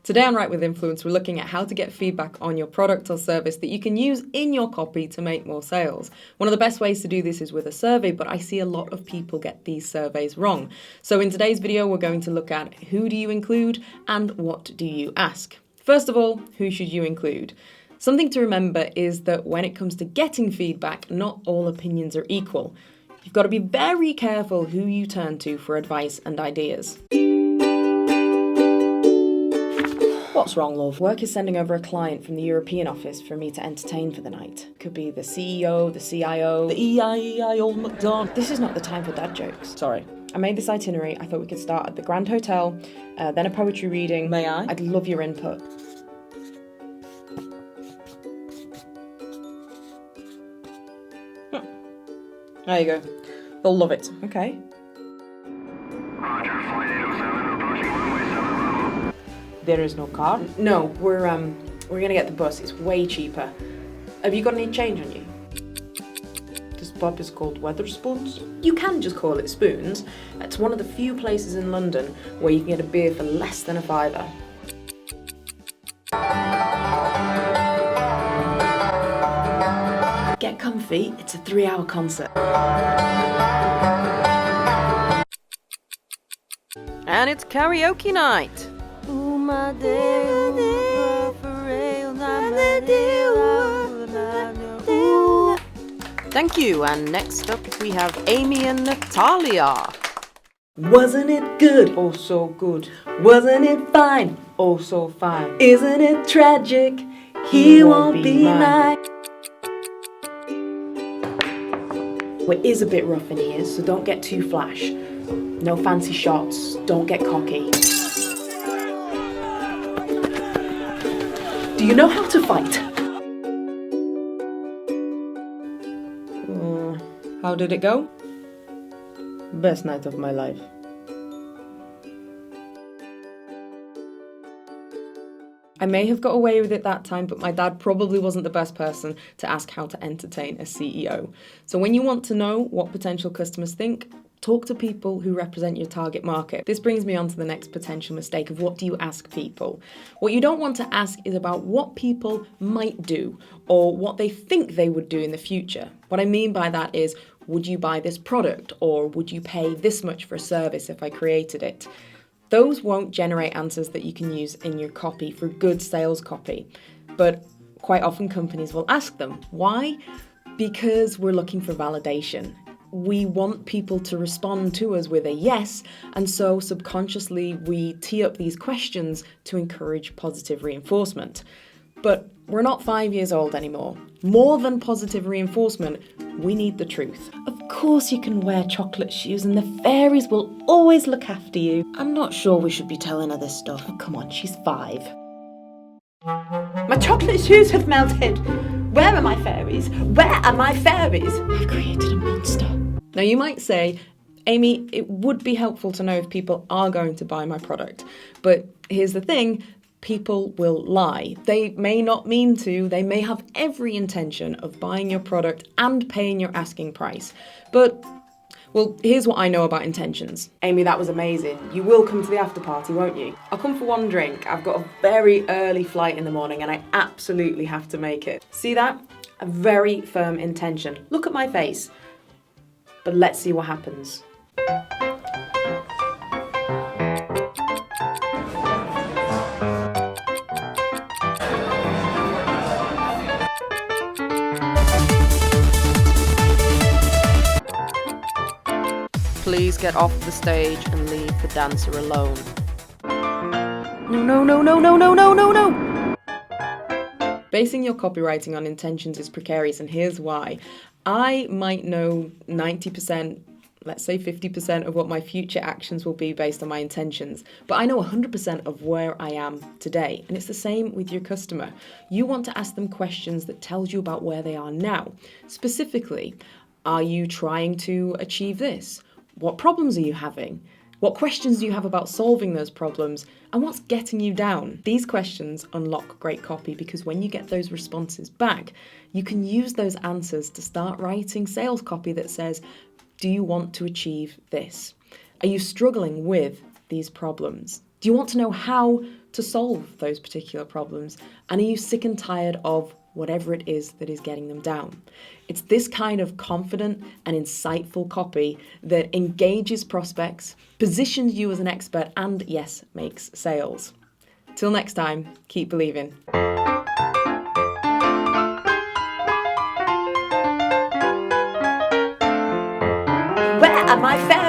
Today on Write with Influence, we're looking at how to get feedback on your product or service that you can use in your copy to make more sales. One of the best ways to do this is with a survey, but I see a lot of people get these surveys wrong. So in today's video, we're going to look at who do you include and what do you ask. First of all, who should you include? Something to remember is that when it comes to getting feedback, not all opinions are equal. You've got to be very careful who you turn to for advice and ideas. What's wrong, love? Work is sending over a client from the European office for me to entertain for the night. Could be the CEO, the CIO, the EIEI old McDonald. This is not the time for dad jokes. Sorry. I made this itinerary. I thought we could start at the Grand Hotel, then a poetry reading. May I? I'd love your input. There you go. They'll love it. Okay. Roger, flight 807, approaching runway 7. There is no car? No, we're gonna get the bus. It's way cheaper. Have you got any change on you? This pub is called Wetherspoons. You can just call it Spoons. It's one of the few places in London where you can get a beer for less than £5. Get comfy, it's a 3-hour concert. And it's karaoke night. Thank you, and next up we have Amy and Natalia. Wasn't it good? Oh, so good. Wasn't it fine? Oh, so fine. Isn't it tragic? He won't be mine. Well, it is a bit rough in here, so don't get too flash. No fancy shots, don't get cocky. Do you know how to fight? How did it go? Best night of my life. I may have got away with it that time, but my dad probably wasn't the best person to ask how to entertain a CEO. So when you want to know what potential customers think, talk to people who represent your target market. This brings me on to the next potential mistake of what do you ask people? What you don't want to ask is about what people might do or what they think they would do in the future. What I mean by that is, would you buy this product or would you pay this much for a service if I created it? Those won't generate answers that you can use in your copy for good sales copy. But quite often companies will ask them. Why? Because we're looking for validation. We want people to respond to us with a yes, and so subconsciously we tee up these questions to encourage positive reinforcement. But we're not 5 years old anymore. More than positive reinforcement, we need the truth. Of course you can wear chocolate shoes and the fairies will always look after you. I'm not sure we should be telling her this stuff. Oh, come on, she's 5. My chocolate shoes have melted. Where are my fairies? Where are my fairies? I've created a monster. Now you might say, Amy, it would be helpful to know if people are going to buy my product. But here's the thing. People will lie. They may not mean to, they may have every intention of buying your product and paying your asking price. But, well, here's what I know about intentions. Amy, that was amazing. You will come to the after party, won't you? I'll come for one drink. I've got a very early flight in the morning and I absolutely have to make it. See that? A very firm intention. Look at my face. But let's see what happens. Please get off the stage and leave the dancer alone. No, no, no, no, no, no, no, no, no! Basing your copywriting on intentions is precarious, and here's why. I might know 90%, let's say 50% of what my future actions will be based on my intentions, but I know 100% of where I am today. And it's the same with your customer. You want to ask them questions that tells you about where they are now. Specifically, are you trying to achieve this? What problems are you having? What questions do you have about solving those problems? And what's getting you down? These questions unlock great copy because when you get those responses back, you can use those answers to start writing sales copy that says, do you want to achieve this? Are you struggling with these problems? Do you want to know how to solve those particular problems? And are you sick and tired of whatever it is that is getting them down? It's this kind of confident and insightful copy that engages prospects, positions you as an expert, and yes, makes sales. Till next time, keep believing. Where are my fans?